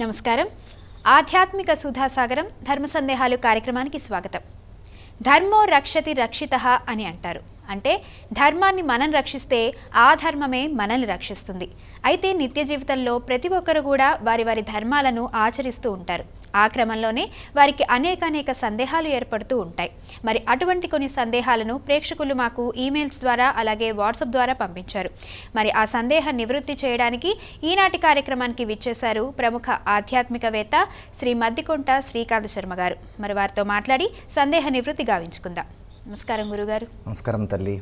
నమస్కారం. ఆధ్యాత్మిక సుధాసాగరం ధర్మ సందేహాలు కార్యక్రమానికి స్వాగతం. ధర్మో రక్షతి రక్షితః అని అంటారు. అంటే ధర్మాన్ని మనం రక్షిస్తే ఆ ధర్మమే మనల్ని రక్షిస్తుంది. అయితే నిత్య జీవితంలో ప్రతి ఒక్కరు కూడా వారి వారి ధర్మాలను ఆచరిస్తూ ఉంటారు. ఆ క్రమంలోనే వారికి అనేక సందేహాలు ఏర్పడుతూ ఉంటాయి. మరి అటువంటి కొన్ని సందేహాలను ప్రేక్షకులు మాకు ఈమెయిల్స్ ద్వారా అలాగే వాట్సాప్ ద్వారా పంపించారు. మరి ఆ సందేహ నివృత్తి చేయడానికి ఈనాటి కార్యక్రమానికి విచ్చేశారు ప్రముఖ ఆధ్యాత్మికవేత్త శ్రీ మద్దికొంట శ్రీకాంత్ శర్మ గారు. మరి వారితో మాట్లాడి సందేహ నివృత్తి గావించుకుందాం. నమస్కారం గురుగారు. నమస్కారం తల్లి.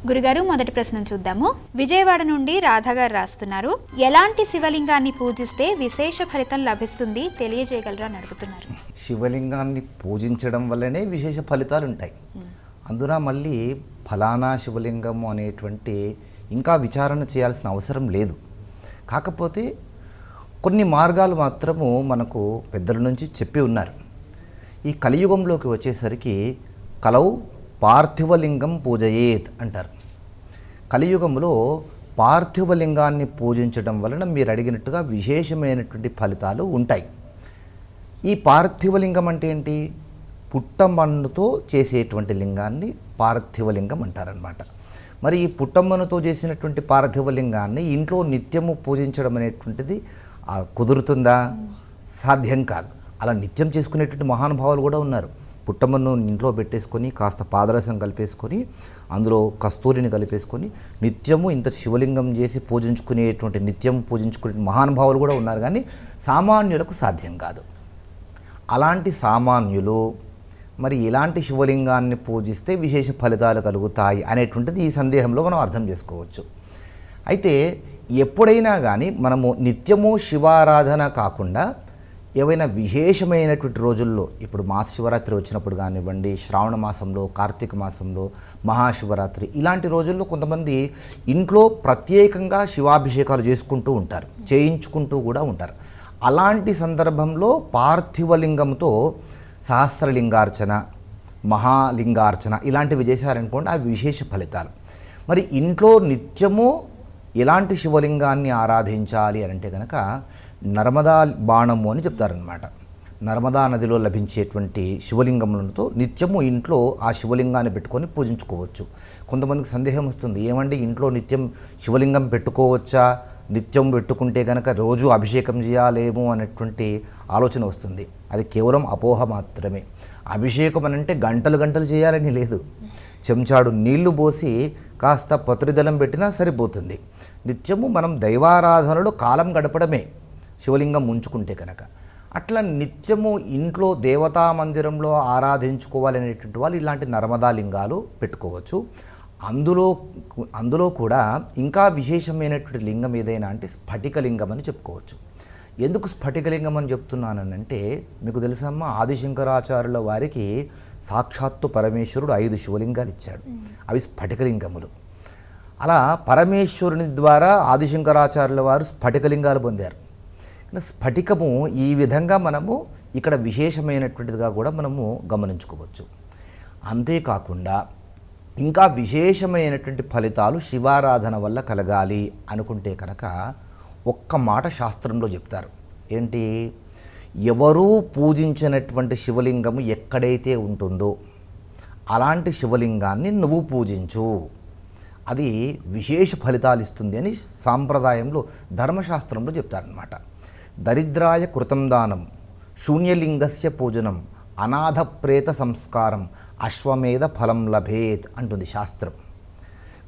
గురుగారు, మొదటి ప్రశ్న చూద్దాము. విజయవాడ నుండి రాధా గారు రాస్తున్నారు, ఎలాంటి శివలింగాన్ని పూజిస్తే విశేష ఫలితం లభిస్తుంది తెలియజేయగలరు అని అడుగుతున్నారు. శివలింగాన్ని పూజించడం వల్లనే విశేష ఫలితాలు ఉంటాయి. అందున మళ్ళీ ఫలానా శివలింగము అనేటువంటి ఇంకా విచారణ చేయాల్సిన అవసరం లేదు. కాకపోతే కొన్ని మార్గాలు మాత్రము మనకు పెద్దల నుంచి చెప్పి ఉన్నారు. ఈ కలియుగంలోకి వచ్చేసరికి కలౌ పార్థివలింగం పూజయేత్ అంటారు. కలియుగంలో పార్థివలింగాన్ని పూజించడం వలన మీరు అడిగినట్టుగా విశేషమైనటువంటి ఫలితాలు ఉంటాయి. ఈ పార్థివలింగం అంటే ఏంటి? పుట్టమన్నుతో చేసేటువంటి లింగాన్ని పార్థివలింగం అంటారనమాట. మరి ఈ పుట్టమన్నుతో చేసినటువంటి పార్థివలింగాన్ని ఇంట్లో నిత్యము పూజించడం అనేటువంటిది కుదురుతుందా? సాధ్యం కాదు. అలా నిత్యం చేసుకునేటువంటి మహానుభావులు కూడా ఉన్నారు. పుట్టమన్ను ఇంట్లో పెట్టేసుకొని కాస్త పాదరసం కలిపేసుకొని అందులో కస్తూరిని కలిపేసుకొని నిత్యము ఇంత శివలింగం చేసి పూజించుకునేటువంటి నిత్యం పూజించుకునే మహానుభావులు కూడా ఉన్నారు. కానీ సామాన్యులకు సాధ్యం కాదు. అలాంటి సామాన్యులు మరి ఎలాంటి శివలింగాన్ని పూజిస్తే విశేష ఫలితాలు కలుగుతాయి అనేటువంటిది ఈ సందేహంలో మనం అర్థం చేసుకోవచ్చు. అయితే ఎప్పుడైనా కానీ మనము నిత్యము శివారాధన కాకుండా ఏవైనా విశేషమైనటువంటి రోజుల్లో, ఇప్పుడు మహాశివరాత్రి వచ్చినప్పుడు కానివ్వండి, శ్రావణ మాసంలో, కార్తీక మాసంలో, మహాశివరాత్రి ఇలాంటి రోజుల్లో కొంతమంది ఇంట్లో ప్రత్యేకంగా శివాభిషేకాలు చేసుకుంటూ ఉంటారు, చేయించుకుంటూ కూడా ఉంటారు. అలాంటి సందర్భంలో పార్థివలింగంతో సహస్రలింగార్చన, మహాలింగార్చన ఇలాంటివి చేశారనుకోండి, అవి విశేష ఫలితాలు. మరి ఇంట్లో నిత్యము ఎలాంటి శివలింగాన్ని ఆరాధించాలి అని అంటే కనుక నర్మదా బాణము అని చెప్తారనమాట. నర్మదా నదిలో లభించేటువంటి శివలింగములతో నిత్యము ఇంట్లో ఆ శివలింగాన్ని పెట్టుకొని పూజించుకోవచ్చు. కొంతమందికి సందేహం వస్తుంది, ఏమండి ఇంట్లో నిత్యం శివలింగం పెట్టుకోవచ్చా? నిత్యం పెట్టుకుంటే కనుక రోజు అభిషేకం చేయాలేమో అనేటువంటి ఆలోచన వస్తుంది. అది కేవలం అపోహ మాత్రమే. అభిషేకం అని అంటే గంటలు చేయాలని లేదు. చెంచాడు నీళ్లు పోసి కాస్త పత్రిదళం పెట్టినా సరిపోతుంది. నిత్యము మనం దైవారాధనలో కాలం గడపడమే శివలింగం ఉంచుకుంటే కనుక. అట్లా నిత్యము ఇంట్లో దేవతా మందిరంలో ఆరాధించుకోవాలనేటువంటి వాళ్ళు ఇలాంటి నర్మదా లింగాలు పెట్టుకోవచ్చు. అందులో కూడా ఇంకా విశేషమైనటువంటి లింగం ఏదైనా అంటే స్ఫటికలింగం అని చెప్పుకోవచ్చు. ఎందుకు స్ఫటికలింగం అని చెప్తున్నానంటే, మీకు తెలుసమ్మా, ఆదిశంకరాచార్యుల వారికి సాక్షాత్తు పరమేశ్వరుడు 5 శివలింగాలు ఇచ్చాడు. అవి స్ఫటికలింగములు. అలా పరమేశ్వరుని ద్వారా ఆదిశంకరాచార్యుల వారు స్ఫటికలింగాలు పొందారు. స్ఫటికము ఈ విధంగా మనము ఇక్కడ విశేషమైనటువంటిదిగా కూడా మనము గమనించుకోవచ్చు. అంతేకాకుండా ఇంకా విశేషమైనటువంటి ఫలితాలు శివారాధన వల్ల కలగాలి అనుకుంటే కనుక ఒక్క మాట శాస్త్రంలో చెప్తారు. ఏంటి? ఎవరూ పూజించినటువంటి శివలింగము ఎక్కడైతే ఉంటుందో అలాంటి శివలింగాన్ని నువ్వు పూజించు, అది విశేష ఫలితాలు ఇస్తుంది అని సాంప్రదాయంలో ధర్మశాస్త్రంలో చెప్తారనమాట. దరిద్రాయ కృతం దానం, శూన్యలింగస్య పూజనం, అనాథ ప్రేత సంస్కారం, అశ్వమేధ ఫలం లభేత్ అంటుంది శాస్త్రం.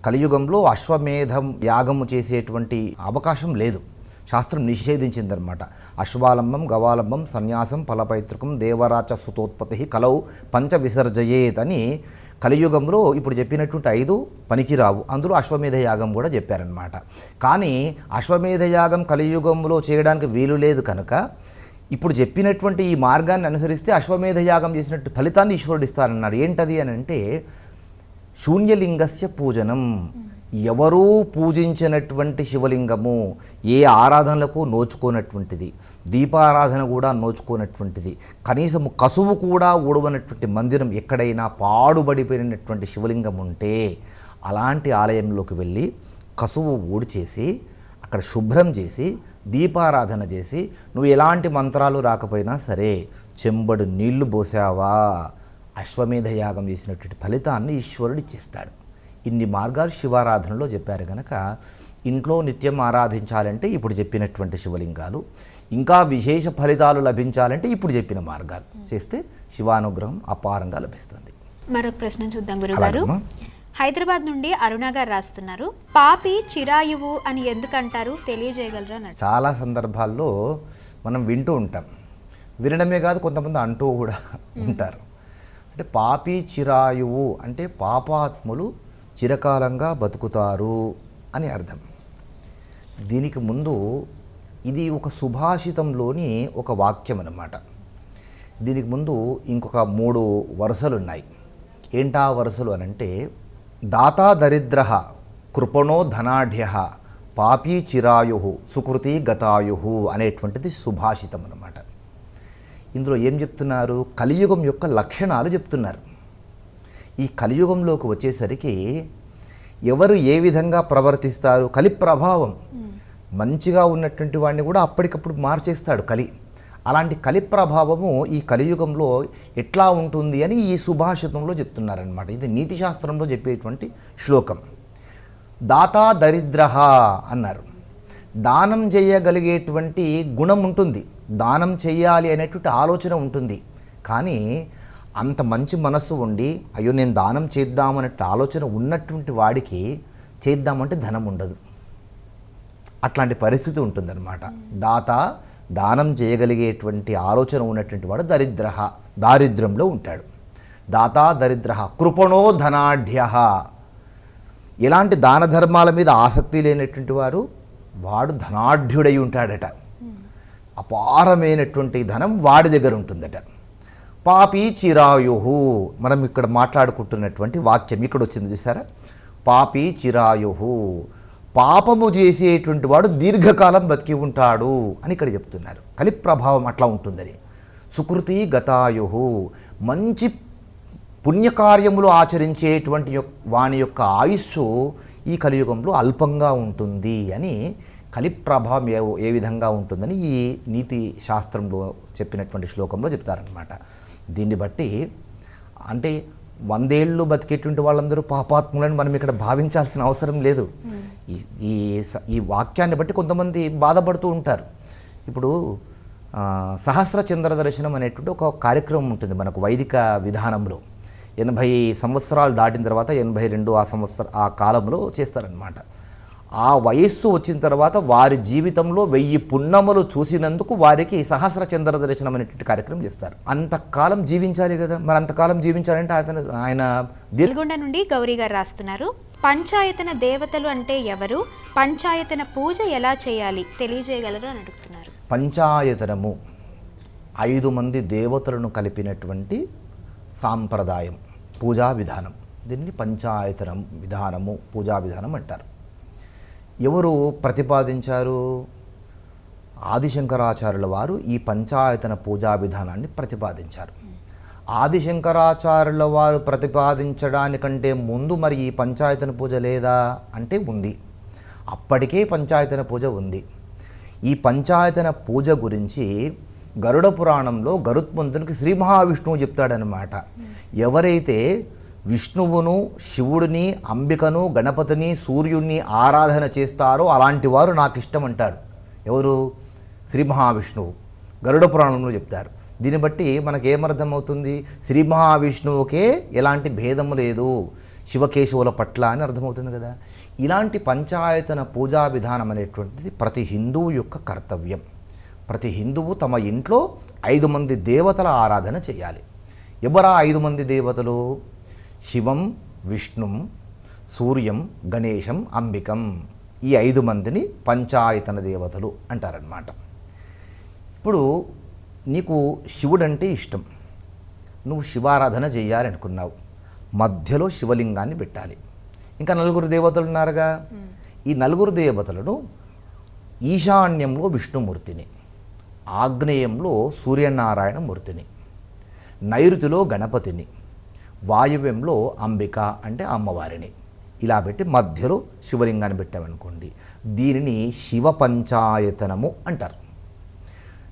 కలియుగంలో అశ్వమేధం యాగము చేసేటువంటి అవకాశం లేదు, శాస్త్రం నిషేధించిందనమాట. అశ్వాలంబం గవాలంబం సన్యాసం ఫలపైతృకం దేవరాచ సుతోత్పత్తి కలౌ పంచ విసర్జయేత్ అని కలియుగంలో ఇప్పుడు చెప్పినటువంటి 5 పనికిరావు. అందులో అశ్వమేధ యాగం కూడా చెప్పారనమాట. కానీ అశ్వమేధ యాగం కలియుగంలో చేయడానికి వీలు లేదు కనుక ఇప్పుడు చెప్పినటువంటి ఈ మార్గాన్ని అనుసరిస్తే అశ్వమేధ యాగం చేసినట్టు ఫలితాన్ని ఈశ్వరుడు ఇస్తారన్నారు. ఏంటది అని అంటే శూన్యలింగస్య పూజనం. ఎవరూ పూజించినటువంటి శివలింగము, ఏ ఆరాధనలకు నోచుకోనటువంటిది, దీపారాధన కూడా నోచుకోనటువంటిది, కనీసం కసువు కూడా ఊడవనటువంటి మందిరం ఎక్కడైనా పాడుబడిపోయినటువంటి శివలింగం ఉంటే అలాంటి ఆలయంలోకి వెళ్ళి కసువు ఊడ్చేసి అక్కడ శుభ్రం చేసి దీపారాధన చేసి నువ్వు ఎలాంటి మంత్రాలు రాకపోయినా సరే చెంబడు నీళ్లు పోసావా అశ్వమేధ యాగం చేసినటువంటి ఫలితాన్ని ఈశ్వరుడు ఇచ్చేస్తాడు. ఇన్ని మార్గాలు శివారాధనలో చెప్పారు కనుక ఇంట్లో నిత్యం ఆరాధించాలంటే ఇప్పుడు చెప్పినటువంటి శివలింగాలు, ఇంకా విశేష ఫలితాలు లభించాలంటే ఇప్పుడు చెప్పిన మార్గాలు చేస్తే శివానుగ్రహం అపారంగా లభిస్తుంది. మరొక ప్రశ్న చూద్దాం గురుగారు. హైదరాబాద్ నుండి అరుణ గారు రాస్తున్నారు, పాపి చిరాయువు అని ఎందుకంటారు తెలియజేయగలరా? చాలా సందర్భాల్లో మనం వింటూ ఉంటాం, వినడమే కాదు కొంతమంది అంటూ కూడా ఉంటారు. అంటే పాపి చిరాయువు అంటే పాపాత్ములు చిరకాలంగా బతుకుతారు అని అర్థం. దీనికి ముందు ఇది ఒక సుభాషితంలోని ఒక వాక్యం అన్నమాట. దీనికి ముందు ఇంకొక 3 వరుసలు ఉన్నాయి. ఏంటా వరుసలు అనంటే దాతా దరిద్ర కృపణో ధనాఢ్య పాపీ చిరాయు సుకృతి గతాయు అనేటువంటిది సుభాషితం అన్నమాట. ఇందులో ఏం చెప్తున్నారు? కలియుగం యొక్క లక్షణాలు చెప్తున్నారు. ఈ కలియుగంలోకి వచ్చేసరికి ఎవరు ఏ విధంగా ప్రవర్తిస్తారు, కలి ప్రభావం, మంచిగా ఉన్నటువంటి వాడిని కూడా అప్పటికప్పుడు మార్చేస్తాడు కలి. అలాంటి కలి ప్రభావము ఈ కలియుగంలో ఎట్లా ఉంటుంది అని ఈ సుభాషితంలో చెప్తున్నారనమాట. ఇది నీతి శాస్త్రంలో చెప్పేటువంటి శ్లోకం. దాతా దరిద్ర అన్నారు. దానం చేయగలిగేటువంటి గుణం ఉంటుంది, దానం చేయాలి అనేటువంటి ఆలోచన ఉంటుంది. కానీ అంత మంచి మనస్సు ఉండి అయ్యో నేను దానం చేద్దామన్నట్టు ఆలోచన ఉన్నటువంటి వాడికి చేద్దామంటే ధనం ఉండదు. అట్లాంటి పరిస్థితి ఉంటుందన్నమాట. దానం చేయగలిగేటువంటి ఆలోచన ఉన్నటువంటి వాడు దారిద్ర్యంలో ఉంటాడు. దాతా దరిద్ర కృపణో ధనాఢ్య, ఎలాంటి దాన ధర్మాల మీద ఆసక్తి లేనటువంటి వాడు ధనాఢ్యుడై ఉంటాడట. అపారమైనటువంటి ధనం వాడి దగ్గర ఉంటుందట. పాపీ చిరాయు, మనం ఇక్కడ మాట్లాడుకుంటున్నటువంటి వాక్యం ఇక్కడ వచ్చింది చూసారా? పాపీ చిరాయు, పాపము చేసేటువంటి వాడు దీర్ఘకాలం బతికి ఉంటాడు అని ఇక్కడ చెప్తున్నారు. కలి ప్రభావం అట్లా ఉంటుందని. సుకృతి గతాయు, మంచి పుణ్యకార్యములు ఆచరించేటువంటి వాని యొక్క ఆయుస్సు ఈ కలియుగంలో అల్పంగా ఉంటుంది అని, కలి ప్రభావం ఏ విధంగా ఉంటుందని ఈ నీతి శాస్త్రంలో చెప్పినటువంటి శ్లోకంలో చెప్తారనమాట. దీన్ని బట్టి అంటే 100 ఏళ్ళు బతికేటువంటి వాళ్ళందరూ పాపాత్ములని మనం ఇక్కడ భావించాల్సిన అవసరం లేదు. ఈ వాక్యాన్ని బట్టి కొంతమంది బాధపడుతూ ఉంటారు. ఇప్పుడు సహస్ర చంద్ర దర్శనం అనేటువంటి ఒక కార్యక్రమం ఉంటుంది మనకు వైదిక విధానంలో. 80 సంవత్సరాలు దాటిన తర్వాత 82 ఆ కాలంలో చేస్తారనమాట. ఆ వయస్సు వచ్చిన తర్వాత వారి జీవితంలో 1000 పుణ్యములు చూసినందుకు వారికి సహస్ర చంద్ర దర్శనం అనేటువంటి కార్యక్రమం చేస్తారు. అంతకాలం జీవించాలి కదా, మరి అంతకాలం జీవించాలంటే ఆయన నల్గొండ నుండి గౌరీ గారు రాస్తున్నారు, పంచాయతన దేవతలు అంటే ఎవరు, పంచాయతన పూజ ఎలా చేయాలి తెలియజేయగలరు అని అడుగుతున్నారు. పంచాయతనము 5 మంది దేవతలను కలిపినటువంటి సాంప్రదాయం, పూజా విధానం. దీన్ని పంచాయతనం విధానము, పూజా విధానం అంటారు. ఎవరు ప్రతిపాదించారు? ఆదిశంకరాచార్యుల వారు ఈ పంచాయతన పూజా విధానాన్ని ప్రతిపాదించారు. ఆదిశంకరాచార్యుల వారు ప్రతిపాదించడానికంటే ముందు మరి ఈ పంచాయతన పూజ లేదా అంటే ఉంది. అప్పటికే పంచాయతన పూజ ఉంది. ఈ పంచాయతన పూజ గురించి గరుడ పురాణంలో గరుత్మంతునికి శ్రీ మహావిష్ణువు చెప్తాడనమాట. ఎవరైతే విష్ణువును, శివుడిని, అంబికను, గణపతిని, సూర్యుడిని ఆరాధన చేస్తారో అలాంటి వారు నాకు ఇష్టం అంటాడు. ఎవరు? శ్రీ మహావిష్ణువు. గరుడ పురాణంలో చెప్తారు. దీన్ని బట్టి మనకేమర్థమవుతుంది? శ్రీ మహావిష్ణువుకే ఎలాంటి భేదము లేదు శివకేశవుల పట్ల అని అర్థమవుతుంది కదా. ఇలాంటి పంచాయతన పూజా విధానం అనేటువంటిది ప్రతి హిందువు యొక్క కర్తవ్యం. ప్రతి హిందువు తమ ఇంట్లో 5 మంది దేవతల ఆరాధన చేయాలి. ఎవరా 5 మంది దేవతలు? శివం, విష్ణుం, సూర్యం, గణేశం, అంబికం. ఈ 5 మందిని పంచాయతన దేవతలు అంటారనమాట. ఇప్పుడు నీకు శివుడంటే ఇష్టం, నువ్వు శివారాధన చేయాలనుకున్నావు, మధ్యలో శివలింగాన్ని పెట్టాలి. ఇంకా 4 దేవతలు ఉన్నారుగా. ఈ 4 దేవతలను ఈశాన్యంలో విష్ణుమూర్తిని, ఆగ్నేయంలో సూర్యనారాయణ మూర్తిని, నైరుతిలో గణపతిని, వాయువ్యంలో అంబిక అంటే అమ్మవారిని, ఇలా పెట్టి మధ్యలో శివలింగాన్ని పెట్టామనుకోండి, దీనిని శివ పంచాయతనము అంటారు.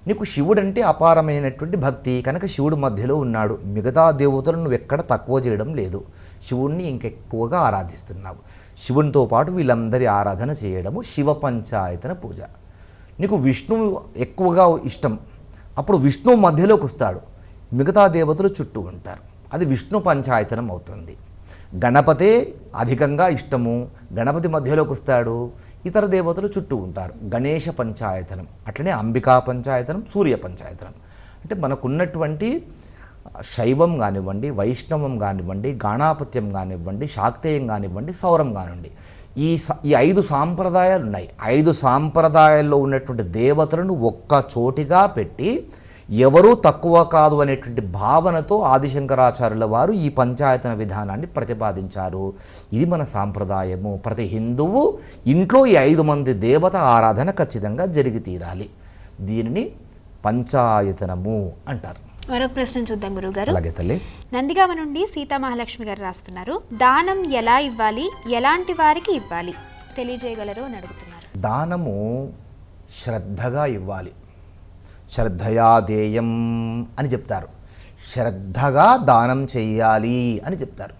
నీకు శివుడు అంటే అపారమైనటువంటి భక్తి కనుక శివుడు మధ్యలో ఉన్నాడు, మిగతా దేవతలను నువ్వు ఎక్కడ తక్కువ చేయడం లేదు, శివుణ్ణి ఇంకెక్కువగా ఆరాధిస్తున్నావు. శివునితో పాటు వీళ్ళందరి ఆరాధన చేయడము శివ పంచాయతన పూజ. నీకు విష్ణువు ఎక్కువగా ఇష్టం, అప్పుడు విష్ణువు మధ్యలోకి వస్తాడు, మిగతా దేవతలు చుట్టూ ఉంటారు, అది విష్ణు పంచాయతనం అవుతుంది. గణపతే అధికంగా ఇష్టము, గణపతి మధ్యలోకి వస్తాడు, ఇతర దేవతలు చుట్టూ ఉంటారు, గణేష పంచాయతనం. అట్లనే అంబికా పంచాయతనం, సూర్య పంచాయతనం. అంటే మనకున్నటువంటి శైవం కానివ్వండి, వైష్ణవం కానివ్వండి, గాణాపత్యం కానివ్వండి, శాక్తేయం కానివ్వండి, సౌరం కానివ్వండి, ఈ 5 సాంప్రదాయాలు ఉన్నాయి. 5 సాంప్రదాయాల్లో ఉన్నటువంటి దేవతలను ఒక్క చోటిగా పెట్టి ఎవరూ తక్కువ కాదు అనేటువంటి భావనతో ఆదిశంకరాచార్యుల వారు ఈ పంచాయతన విధానాన్ని ప్రతిపాదించారు. ఇది మన సాంప్రదాయము. ప్రతి హిందువు ఇంట్లో ఈ 5 మంది దేవత ఆరాధన ఖచ్చితంగా జరిగి తీరాలి. దీనిని పంచాయతనము అంటారు. మరొక ప్రశ్న చూద్దాం గురుగారు. అలాగే తల్లి. నందిగామ నుండి సీతామహాలక్ష్మి గారు రాస్తున్నారు, దానం ఎలా ఇవ్వాలి, ఎలాంటి వారికి ఇవ్వాలి తెలియజేయగలరు అని అడుగుతున్నారు. దానము శ్రద్ధగా ఇవ్వాలి. శ్రద్ధయా దేయం అని చెప్తారు. శ్రద్ధగా దానం చెయ్యాలి అని చెప్తారు.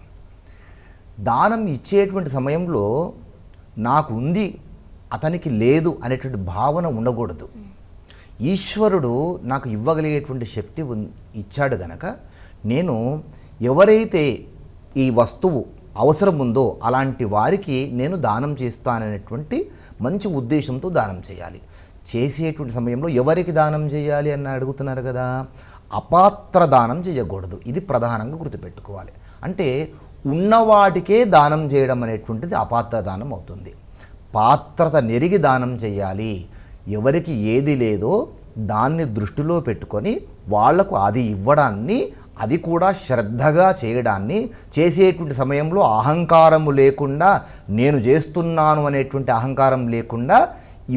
దానం ఇచ్చేటువంటి సమయంలో నాకు ఉంది అతనికి లేదు అనేటువంటి భావన ఉండకూడదు. ఈశ్వరుడు నాకు ఇవ్వగలిగేటువంటి శక్తి ఇచ్చాడు గనక నేను ఎవరైతే ఈ వస్తువు అవసరం ఉందో అలాంటి వారికి నేను దానం చేస్తాననేటువంటి మంచి ఉద్దేశంతో దానం చేయాలి. చేసేటువంటి సమయంలో ఎవరికి దానం చేయాలి అని అడుగుతున్నారు కదా, అపాత్ర దానం చేయకూడదు. ఇది ప్రధానంగా గుర్తుపెట్టుకోవాలి. అంటే ఉన్నవాటికే దానం చేయడం అనేటువంటిది అపాత్ర దానం అవుతుంది. పాత్రత నెరిగి దానం చేయాలి. ఎవరికి ఏది లేదో దాన్ని దృష్టిలో పెట్టుకొని వాళ్లకు అది ఇవ్వడాన్ని, అది కూడా శ్రద్ధగా చేయడాన్ని, చేసేటువంటి సమయంలో అహంకారము లేకుండా నేను చేస్తున్నాను అనేటువంటి అహంకారం లేకుండా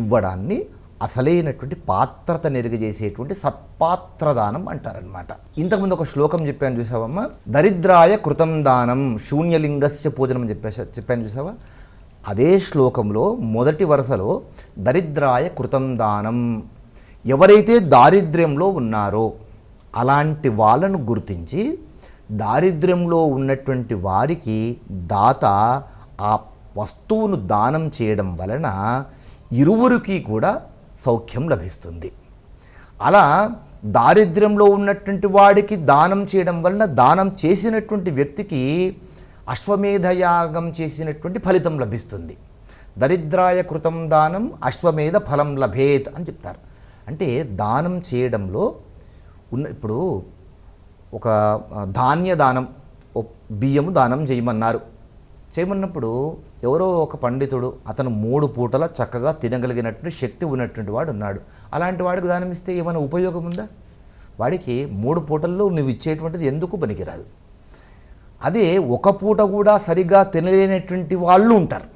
ఇవ్వడాన్ని అసలైనటువంటి పాత్రత నెరిగి చేసేటువంటి సత్పాత్రదానం అంటారనమాట. ఇంతకుముందు ఒక శ్లోకం చెప్పాను చూసావమ్మా, దరిద్రాయ కృతం దానం శూన్యలింగస్య పూజనం చెప్పాను చూసావా. అదే శ్లోకంలో మొదటి వరుసలో దరిద్రాయ కృతం దానం, ఎవరైతే దారిద్ర్యంలో ఉన్నారో అలాంటి వాళ్ళను గుర్తించి దారిద్ర్యంలో ఉన్నటువంటి వారికి దాత ఆ వస్తువును దానం చేయడం వలన ఇరువురికి కూడా సౌఖ్యం లభిస్తుంది. అలా దారిద్ర్యంలో ఉన్నటువంటి వాడికి దానం చేయడం వలన దానం చేసినటువంటి వ్యక్తికి అశ్వమేధయాగం చేసినటువంటి ఫలితం లభిస్తుంది. దరిద్రాయ కృతం దానం అశ్వమేధ ఫలం లభేత్ అని చెప్తారు. అంటే దానం చేయడంలో ఇప్పుడు ఒక ధాన్య దానం, బియ్యము దానం చేయమన్నప్పుడు ఎవరో ఒక పండితుడు అతను 3 పూటల చక్కగా తినగలిగినటువంటి శక్తి ఉన్నటువంటి వాడు ఉన్నాడు. అలాంటి వాడికి దానం ఇస్తే ఏమైనా ఉపయోగం ఉందా? వాడికి 3 పూటల్లో నువ్వు ఇచ్చేటువంటిది ఎందుకు పనికిరాదు. అదే ఒక పూట కూడా సరిగా తినలేనటువంటి వాళ్ళు ఉంటారు.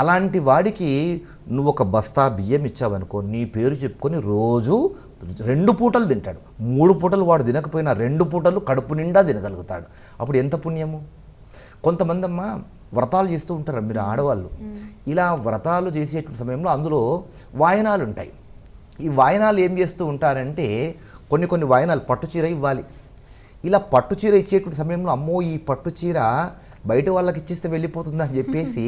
అలాంటి వాడికి నువ్వు ఒక బస్తా బియ్యం ఇచ్చావనుకో, నీ పేరు చెప్పుకొని రోజు 2 పూటలు తింటాడు. 3 పూటలు వాడు తినకపోయినా 2 పూటలు కడుపు నిండా తినగలుగుతాడు. అప్పుడు ఎంత పుణ్యము. కొంతమంది అమ్మ వ్రతాలు చేస్తూ ఉంటారు, మీరు ఆడవాళ్ళు. ఇలా వ్రతాలు చేసేటువంటి సమయంలో అందులో వాయనాలు ఉంటాయి. ఈ వాయనాలు ఏం చేస్తూ ఉంటారంటే కొన్ని వాయనాలు పట్టుచీర ఇవ్వాలి. ఇలా పట్టుచీర ఇచ్చేటువంటి సమయంలో అమ్మో ఈ పట్టుచీర బయట వాళ్ళకి ఇచ్చేస్తే వెళ్ళిపోతుంది అని చెప్పేసి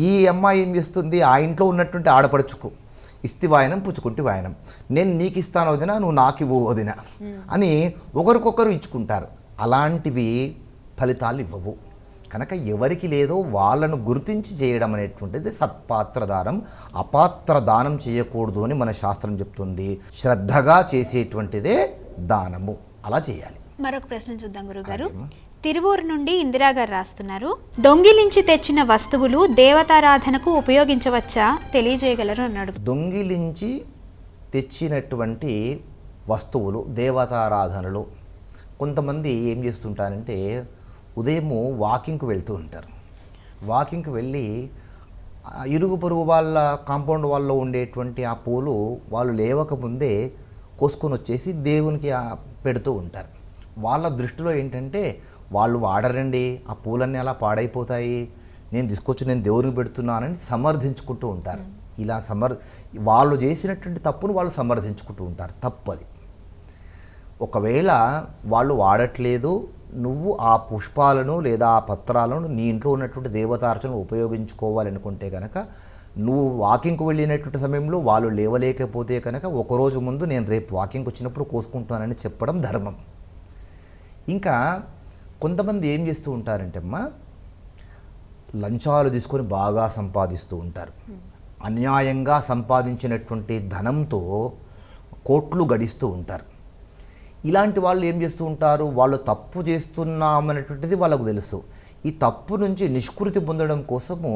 ఈ అమ్మాయి ఏం చేస్తుంది, ఆ ఇంట్లో ఉన్నటువంటి ఆడపడుచుకు ఇస్తి వాయనం పుచ్చుకుంటే వాయనం, నేను నీకు ఇస్తాను వదినా, నువ్వు నాకు ఇవ్వు వదినా అని ఒకరికొకరు ఇచ్చుకుంటారు. అలాంటివి ఫలితాలు ఇవ్వవు. కనుక ఎవరికి లేదో వాళ్ళను గుర్తించి చేయడం అనేటువంటిది సత్పాత్రదానం. అపాత్ర దానం చేయకూడదు అని మన శాస్త్రం చెప్తుంది. శ్రద్ధగా చేసేటువంటిదే దానము. అలా చేయాలి. మరొక ప్రశ్న చూద్దాం గురుగారు. తిరువూరు నుండి ఇందిరా గారు రాస్తున్నారు, దొంగిలించి తెచ్చిన వస్తువులు దేవతారాధనకు ఉపయోగించవచ్చా తెలియజేయగలరు అన్నాడు. దొంగిలించి తెచ్చినటువంటి వస్తువులు దేవతారాధనలు, కొంతమంది ఏం చేస్తుంటారంటే ఉదయము వాకింగ్కి వెళ్తూ ఉంటారు. వాకింగ్కి వెళ్ళి ఇరుగు పొరుగు వాళ్ళ కాంపౌండ్ వాళ్ళలో ఉండేటువంటి ఆ పూలు వాళ్ళు లేవకముందే కోసుకొని వచ్చేసి దేవునికి పెడుతూ ఉంటారు. వాళ్ళ దృష్టిలో ఏంటంటే వాళ్ళు వాడరండి, ఆ పూలన్నీ అలా పాడైపోతాయి, నేను తీసుకొచ్చి నేను దేవునికి పెడుతున్నానని సమర్థించుకుంటూ ఉంటారు. ఇలా వాళ్ళు చేసినటువంటి తప్పును వాళ్ళు సమర్థించుకుంటూ ఉంటారు. తప్పది. ఒకవేళ వాళ్ళు వాడట్లేదు, నువ్వు ఆ పుష్పాలను లేదా ఆ పత్రాలను నీ ఇంట్లో ఉన్నటువంటి దేవతార్చనలు ఉపయోగించుకోవాలనుకుంటే కనుక నువ్వు వాకింగ్కు వెళ్ళినటువంటి సమయంలో వాళ్ళు లేవలేకపోతే కనుక ఒకరోజు ముందు నేను రేపు వాకింగ్కి వచ్చినప్పుడు కోసుకుంటానని చెప్పడం ధర్మం. ఇంకా కొంతమంది ఏం చేస్తూ ఉంటారంటే అమ్మా, లంచాలు తీసుకొని బాగా సంపాదిస్తూ ఉంటారు. అన్యాయంగా సంపాదించినటువంటి ధనంతో కోట్లు గడిస్తూ ఉంటారు. ఇలాంటి వాళ్ళు ఏం చేస్తూ ఉంటారు, వాళ్ళు తప్పు చేస్తున్నామనేటువంటిది వాళ్ళకు తెలుసు. ఈ తప్పు నుంచి నిష్కృతి పొందడం కోసము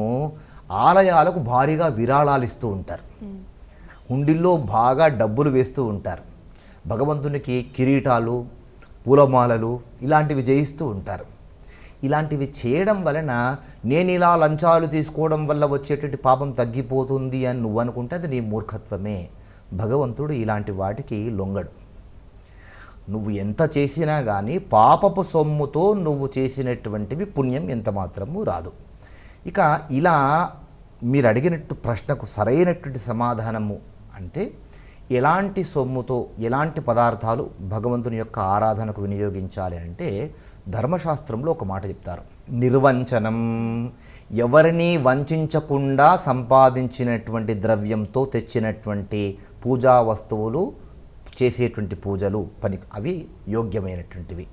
ఆలయాలకు భారీగా విరాళాలు ఇస్తూ ఉంటారు. హుండీల్లో బాగా డబ్బులు వేస్తూ ఉంటారు. భగవంతునికి కిరీటాలు, పూలమాలలు ఇలాంటివి చేయిస్తూ ఉంటారు. ఇలాంటివి చేయడం వలన నేను ఇలా లంచాలు తీసుకోవడం వల్ల వచ్చేటువంటి పాపం తగ్గిపోతుంది అని నువ్వు అనుకుంటే అది నీ మూర్ఖత్వమే. భగవంతుడు ఇలాంటి వాటికి లొంగడు. నువ్వు ఎంత చేసినా కానీ పాపపు సొమ్ముతో నువ్వు చేసినటువంటివి పుణ్యం ఎంత మాత్రము రాదు. ఇక ఇలా మీరు అడిగినట్టు ప్రశ్నకు సరైనటువంటి సమాధానము అంటే ఎలాంటి సొమ్ముతో ఎలాంటి పదార్థాలు భగవంతుని యొక్క ఆరాధనకు వినియోగించాలి అంటే ధర్మశాస్త్రంలో ఒక మాట చెప్తారు, నిర్వంచనం. ఎవరిని వంచకుండా సంపాదించినటువంటి ద్రవ్యంతో తెచ్చినటువంటి పూజా వస్తువులు, చేసేటువంటి పూజలు అవి యోగ్యమైనటువంటివి.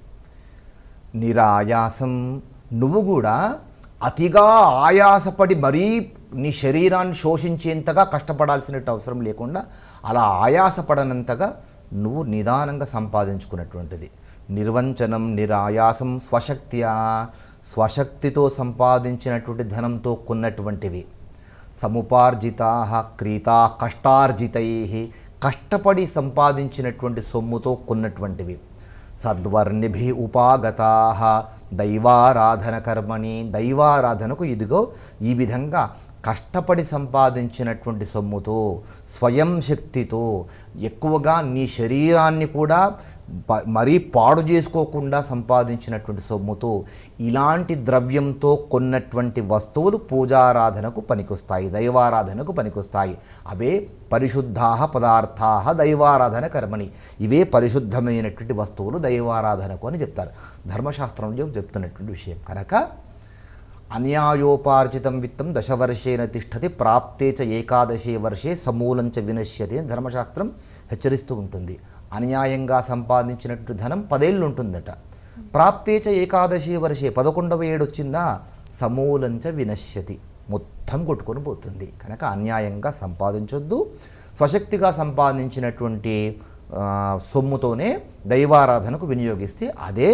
నిరాయాసం, నువ్వు కూడా అతిగా ఆయాసపడి మరీ నీ శరీరాన్ని శోషించేంతగా కష్టపడాల్సినట్టు అవసరం లేకుండా అలా ఆయాసపడనంతగా నువ్వు నిదానంగా సంపాదించుకున్నటువంటిది. నిర్వంచనం, నిరాయాసం, స్వశక్త్యా, స్వశక్తితో సంపాదించినటువంటి ధనంతో కొన్నటువంటివి. సముపార్జితా క్రీతా కష్టార్జితై, కష్టపడి సంపాదించినటువంటి సొమ్ముతో కొన్నటువంటివి. సద్వర్ణిభి ఉపాగతా దైవారాధన కర్మణి, దైవారాధనకు ఇదిగో ఈ విధంగా కష్టపడి సంపాదించినటువంటి సొమ్ముతో, స్వయం శక్తితో, ఎక్కువగా నీ శరీరాన్ని కూడా మరీ పాడు చేసుకోకుండా సంపాదించినటువంటి సొమ్ముతో, ఇలాంటి ద్రవ్యంతో కొన్నటువంటి వస్తువులు పూజారాధనకు పనికొస్తాయి, దైవారాధనకు పనికొస్తాయి. అవే పరిశుద్ధా పదార్థా దైవారాధన కర్మని, ఇవే పరిశుద్ధమైనటువంటి వస్తువులు దైవారాధనకు అని చెప్తారు. ధర్మశాస్త్రంలో చెప్తున్నటువంటి విషయం కనుక అన్యాయోపార్జితం విత్తం దశవర్షేణ తిష్టతి ప్రాప్తే చ ఏకాదశే వర్షే సమూలంచ వినశ్యతి అని ధర్మశాస్త్రం హెచ్చరిస్తూ ఉంటుంది. అన్యాయంగా సంపాదించినట్టు ధనం 10 ఏళ్ళు ఉంటుందట. ప్రాప్తే చ ఏకాదశి వర్షే 11వ ఏడు వచ్చిందా సమూలంచ వినశ్యతి, మొత్తం కొట్టుకొని పోతుంది. కనుక అన్యాయంగా సంపాదించొద్దు. స్వశక్తిగా సంపాదించినటువంటి సొమ్ముతోనే దైవారాధనకు వినియోగిస్తే అదే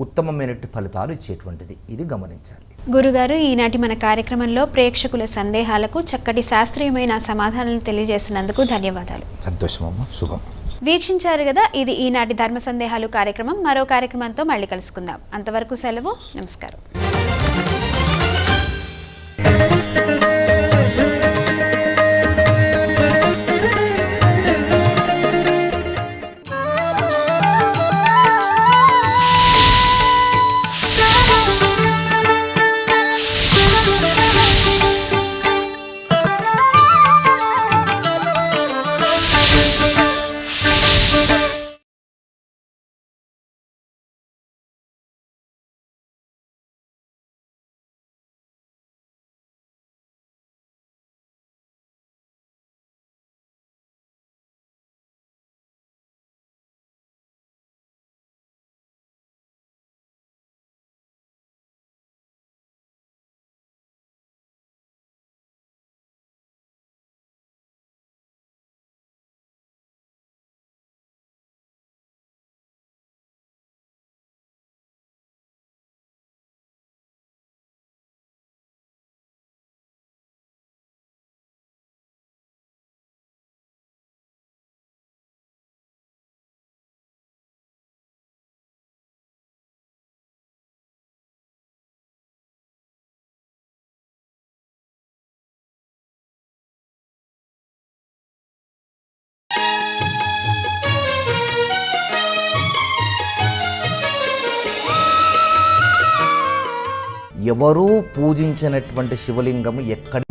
ఉత్తమమైనటువంటి ఫలితాలు ఇచ్చేటువంటిది. ఇది గమనించాలి. గురుగారు, ఈనాటి మన కార్యక్రమంలో ప్రేక్షకుల సందేహాలకు చక్కటి శాస్త్రీయమైన సమాధానాలు తెలియజేసినందుకు ధన్యవాదాలు. సంతోషమమ్మ, శుభం. వీక్షించారు కదా, ఇది ఈనాటి ధర్మ సందేహాలు కార్యక్రమం. మరో కార్యక్రమంతో మళ్ళీ కలుసుకుందాం. అంతవరకు సెలవు. నమస్కారం. ఎవరూ పూజించినటువంటి శివలింగము ఎక్కడ